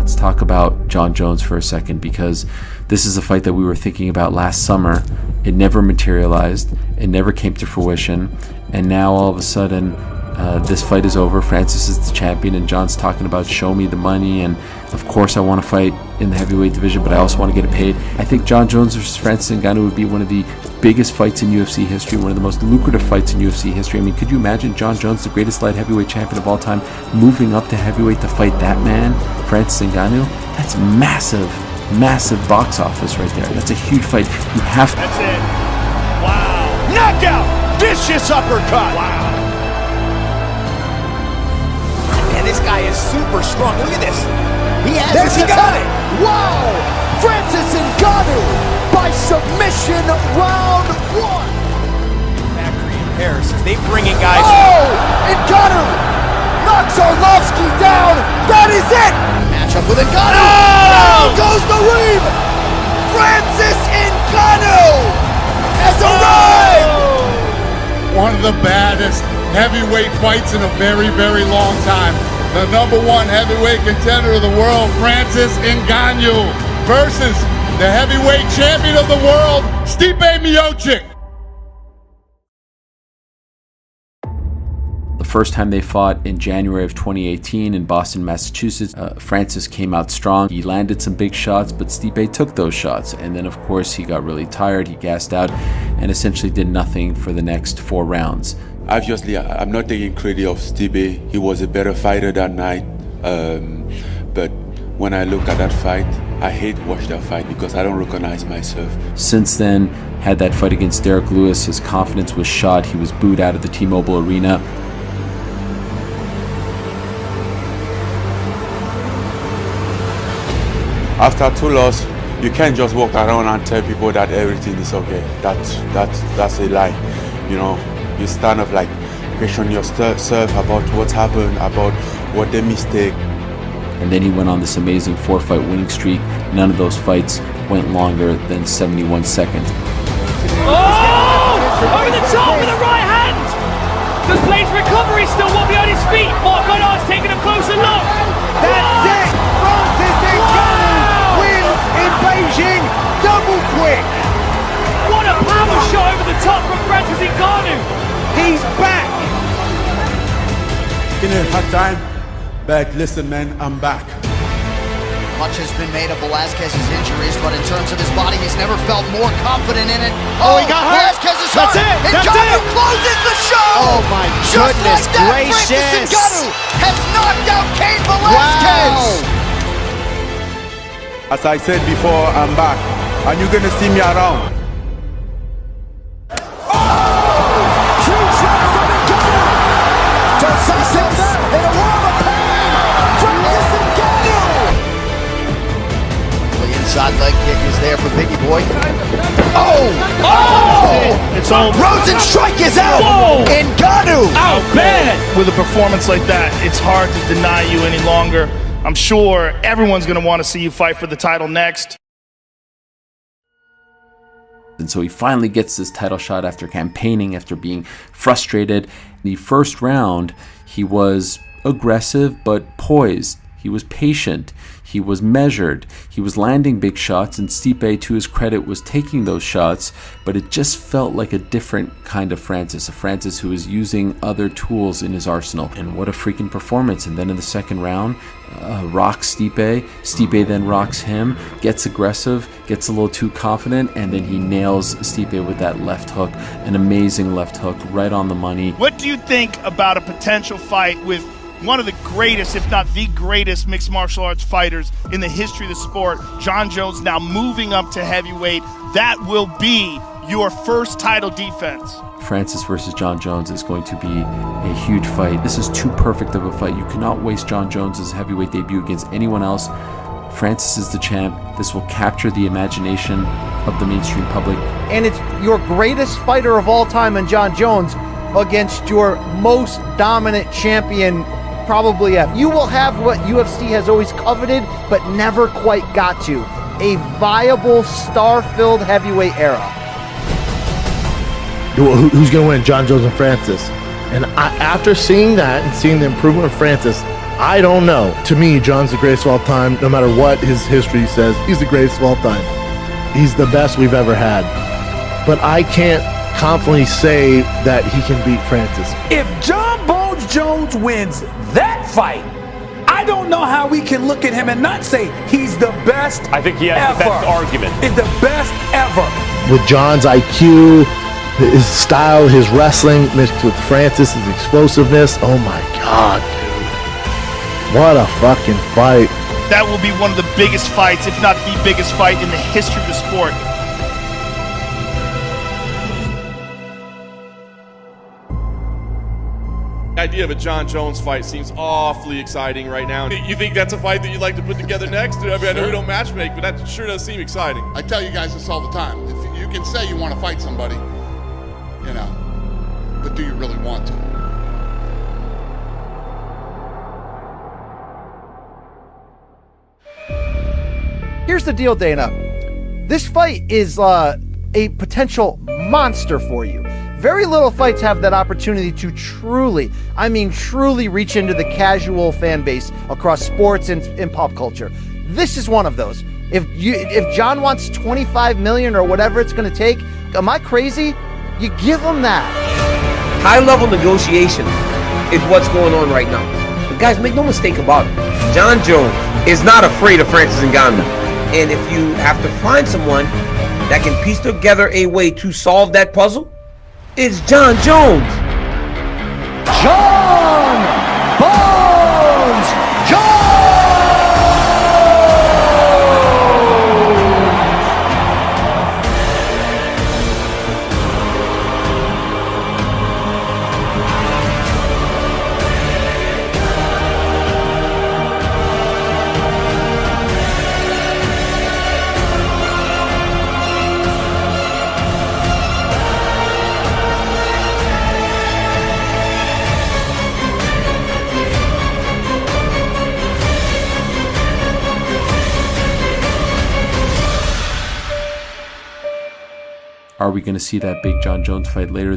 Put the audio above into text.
Let's talk about Jon Jones for a second, because this is a fight that we were thinking about last summer. It never materialized. It never came to fruition. And now all of a sudden, this fight is over. Francis is the champion, and Jon's talking about show me the money. And of course, I want to fight in the heavyweight division, but I also want to get it paid. I think Jon Jones versus Francis Ngannou would be one of the biggest fights in UFC history, one of the most lucrative fights in UFC history. I mean, could you imagine Jon Jones, the greatest light heavyweight champion of all time, moving up to heavyweight to fight that man, Francis Ngannou? That's massive, massive box office right there. That's a huge fight. You have to. That's it. Wow. Knockout. Vicious uppercut. Wow. Man, this guy is super strong. Look at this. He has it. He got it. Wow. Francis Ngannou by submission, round one. Factory in Paris as they bring in guys. Oh, Ngannou knocks Arlovsky down. That is it. Matchup with Ngannou. Oh! Down goes the Reem. Francis Ngannou has arrived. One of the baddest heavyweight fights in a very, very long time. The #1 heavyweight contender of the world, Francis Ngannou, versus the heavyweight champion of the world, Stipe Miocic. The first time they fought in January of 2018 in Boston, Massachusetts, Francis came out strong. He landed some big shots, but Stipe took those shots. And then, of course, he got really tired. He gassed out and essentially did nothing for the next 4 rounds. Obviously, I'm not taking credit of Stipe. He was a better fighter that night. But when I look at that fight, I hate watch that fight because I don't recognize myself. Since then, had that fight against Derek Lewis, his confidence was shot. He was booed out of the T-Mobile Arena. After 2 losses, you can't just walk around and tell people that everything is okay. That's a lie. You know, you stand up like question yourself about what's happened, about what they mistake. And then he went on this amazing 4-fight winning streak. None of those fights went longer than 71 seconds. Oh! Over the top with the right hand! Does Blade's recovery still won't be on his feet? Mark Goddard's taking a closer look. That's it. Francis Ngannou wins in Beijing. Double quick. What a power shot over the top from Francis Ngannou. He's back. In a hard time, but listen, man, I'm back. Much has been made of Velasquez's injuries, but in terms of his body, he's never felt more confident in it. Oh, he got hurt. Velasquez is That's hurt. it. And That's Ngannou it. closes the show. Oh my Just goodness like that, gracious. Francis Ngannou has knocked out Cain Velasquez. As I said before, I'm back, and you're gonna see me around. Inside leg kick is there for Biggie Boy. It's over. Rosenstrike is out. Whoa. Ngannou Out bad. With a performance like that, it's hard to deny you any longer. I'm sure everyone's going to want to see you fight for the title next. And so he finally gets this title shot after campaigning, after being frustrated. The first round, he was aggressive but poised. He was patient. He was measured. He was landing big shots, and Stipe, to his credit, was taking those shots, but it just felt like a different kind of Francis, a Francis who was using other tools in his arsenal. And what a freaking performance. And then in the second round, rocks Stipe. Stipe then rocks him, gets aggressive, gets a little too confident, and then he nails Stipe with that left hook, an amazing left hook, right on the money. What do you think about a potential fight with one of the greatest, if not the greatest, mixed martial arts fighters in the history of the sport, Jon Jones, now moving up to heavyweight? That will be your first title defense. Francis versus Jon Jones is going to be a huge fight. This is too perfect of a fight. You cannot waste Jon Jones' heavyweight debut against anyone else. Francis is the champ. This will capture the imagination of the mainstream public. And it's your greatest fighter of all time in Jon Jones against your most dominant champion probably ever. You will have what UFC has always coveted but never quite got to, a viable, star-filled heavyweight era. Who's going to win, Jon Jones and Francis? And after seeing that and seeing the improvement of Francis, I don't know. To me, John's the greatest of all time. No matter what his history says, he's the greatest of all time. He's the best we've ever had. But I can't confidently say that he can beat Francis. If John Bones Jones wins that fight, I don't know how we can look at him and not say he's the best. I think he has ever. the best argument. Is the best ever. With John's IQ, his style, his wrestling mixed with Francis' explosiveness, oh my God, dude. What a fucking fight. That will be one of the biggest fights, if not the biggest fight in the history of the sport. The idea of a John Jones fight seems awfully exciting right now. You think that's a fight that you'd like to put together next? I mean, I know we don't matchmake, but that sure does seem exciting. I tell you guys this all the time. If you can say you want to fight somebody, you know, but do you really want to? Here's the deal, Dana. This fight is a potential monster for you. Very little fights have that opportunity to truly, I mean truly reach into the casual fan base across sports and pop culture. This is one of those. If John wants 25 million or whatever it's going to take, am I crazy? You give him that. High-level negotiation is what's going on right now. But guys, make no mistake about it. John Jones is not afraid of Francis Ngannou. And if you have to find someone that can piece together a way to solve that puzzle, it's John Jones. John Bones Jones! Are we going to see that big John Jones fight later